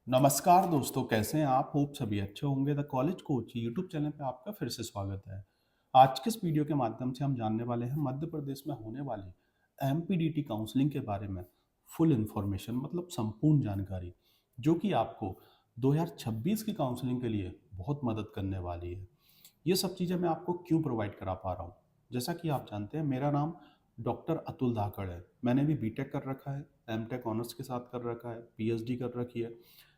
नमस्कार दोस्तों, कैसे हैं आप? होप सभी अच्छे होंगे। The college coach YouTube channel पे आपका फिर से स्वागत है। आज के इस वीडियो के माध्यम से हम जानने वाले हैं मध्य प्रदेश में होने वाली एमपीडीटी काउंसलिंग के बारे में फुल इन्फॉर्मेशन, मतलब संपूर्ण जानकारी, जो कि आपको 2026 की काउंसलिंग के लिए बहुत मदद करने वाली है। ये सब चीज़ें मैं आपको क्यों प्रोवाइड करा पा रहा हूँ? जैसा कि आप जानते हैं, मेरा नाम डॉक्टर अतुल धाकड़ है। मैंने भी बीटेक कर रखा है, एमटेक ऑनर्स के साथ कर रखा है, पीएचडी कर रखी है।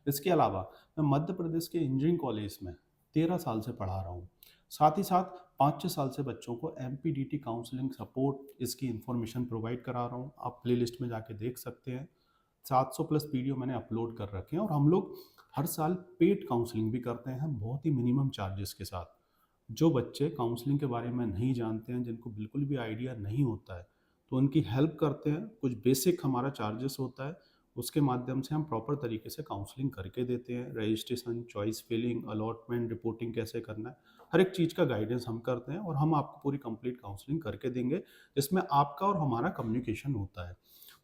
इसके अलावा मैं मध्य प्रदेश के इंजीनियरिंग कॉलेज में 13 साल से पढ़ा रहा हूँ। साथ ही साथ 5-6 साल से बच्चों को एमपीडीटी काउंसलिंग सपोर्ट, इसकी इन्फॉर्मेशन प्रोवाइड करा रहा हूँ। आप प्लेलिस्ट में जाके देख सकते हैं। 700 प्लस वीडियो मैंने अपलोड कर रखे हैं और हम लोग हर साल पेड काउंसलिंग भी करते हैं, बहुत ही मिनिमम चार्जेस के साथ। जो बच्चे काउंसलिंग के बारे में नहीं जानते हैं, जिनको बिल्कुल भी आइडिया नहीं होता है, तो उनकी हेल्प करते हैं। कुछ बेसिक हमारा चार्जेस होता है, उसके माध्यम से हम प्रॉपर तरीके से काउंसलिंग करके देते हैं। Registration, choice filling, allotment, reporting कैसे करना है, हर एक चीज़ का गाइडेंस हम करते हैं और हम आपको पूरी कंप्लीट काउंसलिंग करके देंगे, जिसमें आपका और हमारा कम्युनिकेशन होता है।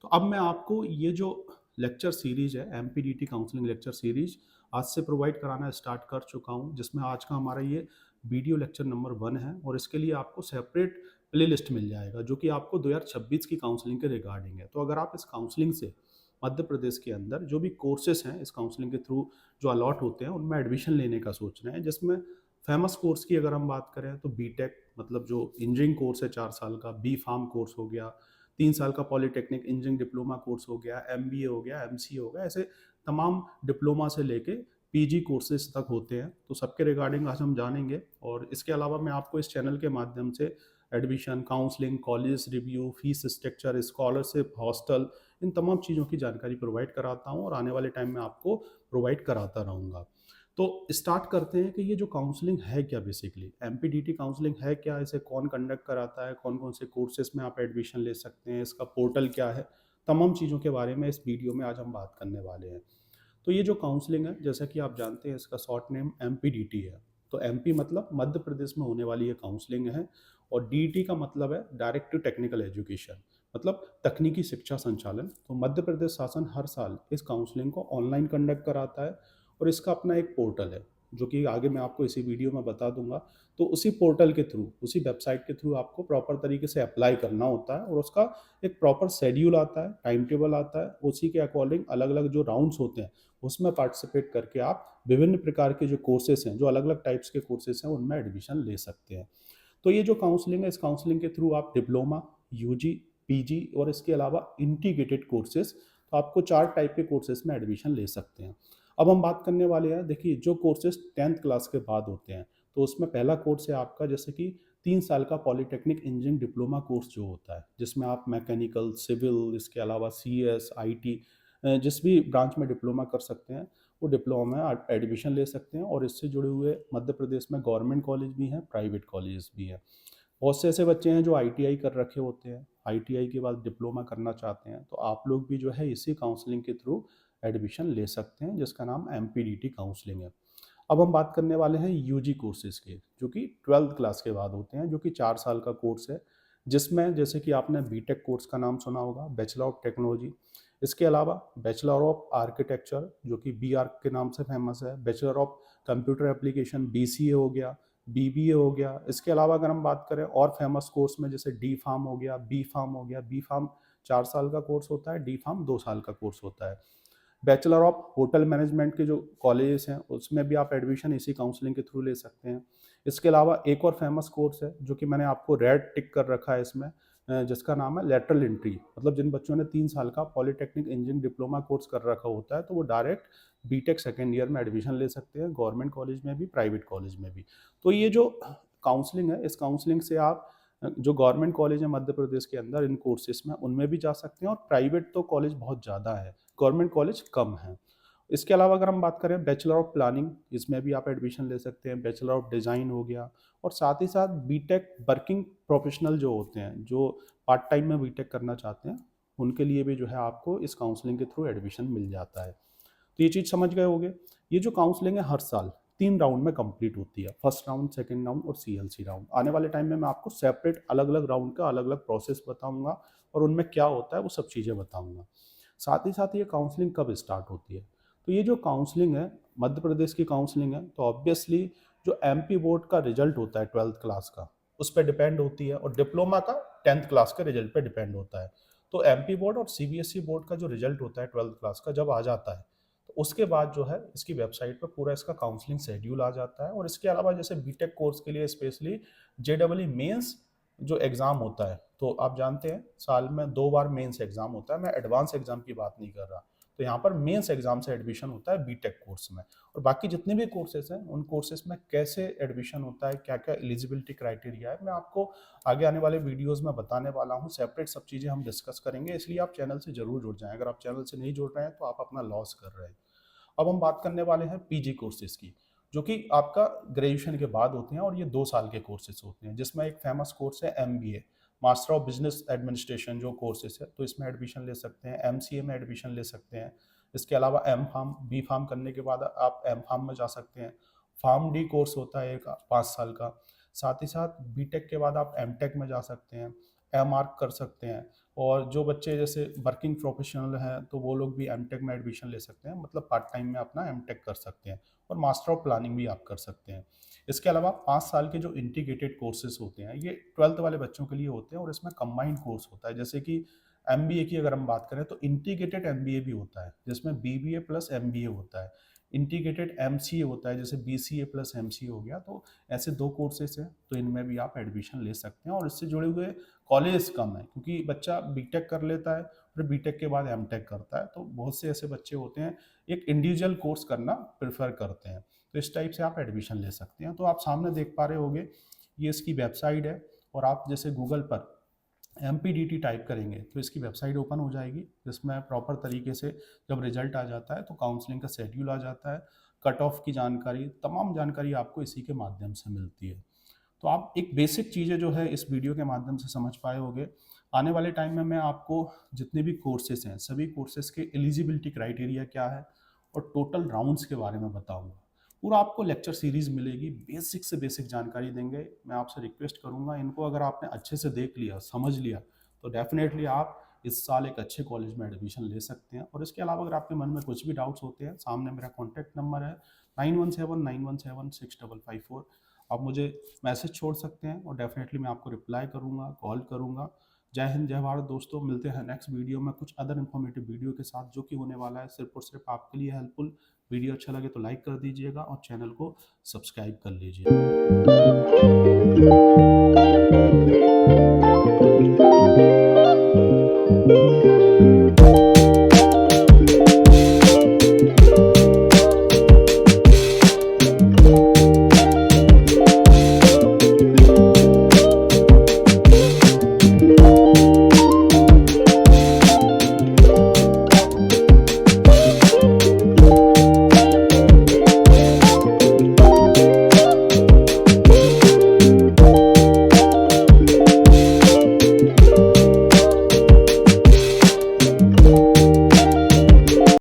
तो अब मैं आपको ये जो लेक्चर सीरीज है, एमपीडीटी काउंसलिंग लेक्चर सीरीज, आज से प्रोवाइड कराना स्टार्ट कर चुका हूँ, जिसमें आज का हमारा ये वीडियो लेक्चर नंबर 1 है और इसके लिए आपको सेपरेट प्लेलिस्ट मिल जाएगा, जो कि आपको 2026 की काउंसलिंग के रिगार्डिंग है। तो अगर आप इस काउंसलिंग से मध्य प्रदेश के अंदर जो भी कोर्सेस हैं इस काउंसलिंग के थ्रू जो अलॉट होते हैं, उनमें एडमिशन लेने का सोच रहे हैं, जिसमें फेमस कोर्स की अगर हम बात करें तो बीटेक, मतलब जो इंजीनियरिंग कोर्स है 4 साल का, बी फार्म कोर्स हो गया, 3 साल का पॉलिटेक्निक इंजीनियरिंग डिप्लोमा कोर्स हो गया, एमबीए हो गया, एमसीए हो गया, ऐसे तमाम डिप्लोमा से लेके पीजी कोर्सेज तक होते हैं। तो सबके रिगार्डिंग आज हम जानेंगे और इसके अलावा मैं आपको इस चैनल के माध्यम से admission, counselling, college review, fees structure, scholarship, hostel, इन तमाम चीज़ों की जानकारी प्रोवाइड कराता हूँ और आने वाले टाइम में आपको प्रोवाइड कराता रहूँगा। तो स्टार्ट करते हैं कि ये जो काउंसलिंग है क्या, बेसिकली एमपीडीटी काउंसलिंग है क्या, इसे कौन कंडक्ट कराता है, कौन कौन से कोर्सेज में आप एडमिशन ले सकते हैं, इसका पोर्टल क्या है, तमाम चीज़ों के बारे में इस वीडियो में आज हम बात करने वाले हैं। तो ये जो काउंसलिंग है, जैसा कि आप जानते हैं, इसका शॉर्ट नेम एमपीडीटी है। तो एमपी मतलब मध्य प्रदेश में होने वाली ये काउंसलिंग है और डीटी का मतलब है डायरेक्ट टू टेक्निकल एजुकेशन, मतलब तकनीकी शिक्षा संचालन। तो मध्य प्रदेश शासन हर साल इस काउंसलिंग को ऑनलाइन कंडक्ट कराता है और इसका अपना एक पोर्टल है, जो कि आगे मैं आपको इसी वीडियो में बता दूंगा। तो उसी पोर्टल के थ्रू, उसी वेबसाइट के थ्रू आपको प्रॉपर तरीके से अप्लाई करना होता है और उसका एक प्रॉपर शेड्यूल आता है, टाइम टेबल आता है। उसी के अकॉर्डिंग अलग अलग जो राउंड्स होते हैं उसमें पार्टिसिपेट करके आप विभिन्न प्रकार के जो कोर्सेस हैं, जो अलग अलग टाइप्स के कोर्सेस हैं, उनमें एडमिशन ले सकते हैं। तो ये जो काउंसलिंग है, इस काउंसलिंग के थ्रू आप डिप्लोमा, यूजी, पीजी और इसके अलावा इंटीग्रेटेड कोर्सेज, तो आपको 4 टाइप के कोर्सेज में एडमिशन ले सकते हैं। अब हम बात करने वाले हैं, देखिए, जो कोर्सेज 10th क्लास के बाद होते हैं, तो उसमें पहला कोर्स है आपका, जैसे कि 3 साल का पॉलिटेक्निक इंजीनियरिंग डिप्लोमा कोर्स जो होता है, जिसमें आप मैकेनिकल, सिविल, इसके अलावा सीएस, आईटी, जिस भी ब्रांच में डिप्लोमा कर सकते हैं, वो डिप्लोमा में आप एडमिशन ले सकते हैं। और इससे जुड़े हुए मध्य प्रदेश में गवर्नमेंट कॉलेज भी हैं, प्राइवेट कॉलेज भी हैं। बहुत से ऐसे बच्चे हैं जो आईटीआई कर रखे होते हैं, आईटीआई के बाद डिप्लोमा करना चाहते हैं, तो आप लोग भी जो है इसी काउंसलिंग के थ्रू एडमिशन ले सकते हैं, जिसका नाम एमपीडीटी काउंसलिंग है। अब हम बात करने वाले हैं यूजी कोर्सेज के, जो कि 12th क्लास के बाद होते हैं, जो कि 4 साल का कोर्स है, जिसमें जैसे कि आपने बीटेक कोर्स का नाम सुना होगा, बैचलर ऑफ टेक्नोलॉजी। इसके अलावा बैचलर ऑफ आर्किटेक्चर, जो कि बी आर्क के नाम से फेमस है, bachelor of computer application, BCA हो गया, बीबीए हो गया। इसके अलावा अगर हम बात करें और फेमस कोर्स में, जैसे डी फार्म हो गया, बी फार्म हो गया। बी फार्म 4 साल का कोर्स होता है, डी फार्म 2 साल का कोर्स होता है। बैचलर ऑफ होटल मैनेजमेंट के जो कॉलेजेस हैं, उसमें भी आप एडमिशन इसी काउंसलिंग के थ्रू ले सकते हैं। इसके अलावा एक और फेमस कोर्स है, जो कि मैंने आपको रेड टिक कर रखा है इसमें, जिसका नाम है लेटरल एंट्री। मतलब जिन बच्चों ने 3 साल का पॉलिटेक्निक इंजीनियरिंग डिप्लोमा कोर्स कर रखा होता है, तो वो डायरेक्ट बीटेक सेकेंड ईयर में एडमिशन ले सकते हैं, गवर्नमेंट कॉलेज में भी, प्राइवेट कॉलेज में भी। तो ये जो काउंसलिंग है, इस काउंसलिंग से आप जो गवर्नमेंट कॉलेज है मध्य प्रदेश के अंदर इन कोर्सेज में, उनमें भी जा सकते हैं। और प्राइवेट तो कॉलेज बहुत ज़्यादा है, गवर्नमेंट कॉलेज कम है। इसके अलावा अगर हम बात करें बैचलर ऑफ प्लानिंग, इसमें भी आप एडमिशन ले सकते हैं। बैचलर ऑफ डिज़ाइन हो गया। और साथ ही साथ बीटेक वर्किंग प्रोफेशनल जो होते हैं, जो पार्ट टाइम में बीटेक करना चाहते हैं, उनके लिए भी जो है आपको इस काउंसलिंग के थ्रू एडमिशन मिल जाता है। तो ये चीज़ समझ गए होंगे। ये जो काउंसलिंग है हर साल 3 राउंड में कंप्लीट होती है, फर्स्ट राउंड, सेकंड राउंड और सीएलसी राउंड। आने वाले टाइम में मैं आपको सेपरेट अलग अलग राउंड का अलग अलग प्रोसेस बताऊंगा और उनमें क्या होता है वो सब चीज़ें बताऊंगा। साथ ही साथ ये काउंसलिंग कब स्टार्ट होती है, तो ये जो काउंसलिंग है, मध्य प्रदेश की काउंसलिंग है, तो ऑब्वियसली जो एमपी बोर्ड का रिजल्ट होता है 12th क्लास का, उस पर डिपेंड होती है, और डिप्लोमा का 10th क्लास के रिजल्ट पे डिपेंड होता है। तो एमपी बोर्ड और सीबीएसई बोर्ड का जो रिजल्ट होता है 12th क्लास का जब आ जाता है, तो उसके बाद जो है इसकी वेबसाइट पर पूरा इसका काउंसलिंग शेड्यूल आ जाता है। और इसके अलावा जैसे बीटेक कोर्स के लिए स्पेशली जेडब्ल्यू मेंस जो एग्ज़ाम होता है, तो आप जानते हैं साल में 2 बार मेंस एग्ज़ाम होता है, मैं एडवांस एग्ज़ाम की बात नहीं कर रहा। तो यहाँ पर मेंस एग्ज़ाम से एडमिशन होता है बीटेक कोर्स में। और बाकी जितने भी कोर्सेज हैं, उन कोर्सेज में कैसे एडमिशन होता है, क्या-क्या एलिजिबिलिटी क्राइटेरिया है, मैं आपको आगे आने वाले वीडियोज़ में बताने वाला हूँ। सेपरेट सब चीज़ें हम डिस्कस करेंगे, इसलिए आप चैनल से ज़रूर जुड़ जाएँ। अगर आप चैनल से नहीं जुड़ रहे हैं, तो आप अपना लॉस कर रहे हैं। अब हम बात करने वाले हैं पीजी कोर्सेज की, जो कि आपका ग्रेजुएशन के बाद होते हैं, और ये 2 साल के कोर्सेज होते हैं, जिसमें एक फेमस कोर्स है MBA, master of business administration जो कोर्सेज है, तो इसमें एडमिशन ले सकते हैं। एमसीए में एडमिशन ले सकते हैं। इसके अलावा एम फार्म, बी फार्म करने के बाद आप एम फार्म में जा सकते हैं। फार्म डी कोर्स होता है एक 5 साल का। साथ ही साथ बीटेक के बाद आप एमटेक में जा सकते हैं, एम आर्क कर सकते हैं। और जो बच्चे जैसे वर्किंग प्रोफेशनल हैं, तो वो लोग भी एमटेक में एडमिशन ले सकते हैं, मतलब पार्ट टाइम में अपना एमटेक कर सकते हैं। और मास्टर ऑफ प्लानिंग भी आप कर सकते हैं। इसके अलावा 5 साल के जो इंटीग्रेटेड कोर्सेज होते हैं, ये 12th वाले बच्चों के लिए होते हैं, और इसमें कंबाइंड कोर्स होता है। जैसे कि एमबीए की अगर हम बात करें, तो इंटीग्रेटेड एमबीए भी होता है, जिसमें बीबीए प्लस एमबीए होता है। इंटीग्रेटेड एमसीए होता है, जैसे बीसीए प्लस एमसीए हो गया। तो ऐसे 2 कोर्सेज हैं, तो इनमें भी आप एडमिशन ले सकते हैं। और इससे जुड़े हुए कॉलेज कम है, क्योंकि बच्चा बीटेक कर लेता है, फिर बीटेक के बाद एमटेक करता है, तो बहुत से ऐसे बच्चे होते हैं एक इंडिविजुअल कोर्स करना प्रेफर करते हैं। तो इस टाइप से आप एडमिशन ले सकते हैं। तो आप सामने देख पा रहे होंगे, ये इसकी वेबसाइट है। और आप जैसे गूगल पर MPDT टाइप करेंगे, तो इसकी वेबसाइट ओपन हो जाएगी, जिसमें प्रॉपर तरीके से जब रिजल्ट आ जाता है, तो काउंसलिंग का शेड्यूल आ जाता है, कट ऑफ की जानकारी, तमाम जानकारी आपको इसी के माध्यम से मिलती है। तो आप एक बेसिक चीज़ें जो है इस वीडियो के माध्यम से समझ पाए होंगे। आने वाले टाइम में मैं आपको जितने भी कोर्सेज हैं, सभी कोर्सेज के एलिजिबिलिटी क्राइटेरिया क्या है और टोटल राउंड्स के बारे में बताऊंगा। पूरा आपको लेक्चर सीरीज मिलेगी, बेसिक से बेसिक जानकारी देंगे। मैं आपसे रिक्वेस्ट करूंगा, इनको अगर आपने अच्छे से देख लिया, समझ लिया, तो डेफिनेटली आप इस साल एक अच्छे कॉलेज में एडमिशन ले सकते हैं। और इसके अलावा अगर आपके मन में कुछ भी डाउट्स होते हैं, सामने मेरा कॉन्टैक्ट नंबर है 9179176554। आप मुझे मैसेज छोड़ सकते हैं, और डेफिनेटली मैं आपको रिप्लाई करूंगा, कॉल करूंगा। जय हिंद, जय भारत दोस्तों। मिलते हैं नेक्स्ट वीडियो में कुछ अदर इन्फॉर्मेटिव वीडियो के साथ, जो कि होने वाला है सिर्फ और सिर्फ आपके लिए हेल्पफुल। वीडियो अच्छा लगे तो लाइक कर दीजिएगा, और चैनल को सब्सक्राइब कर लीजिए।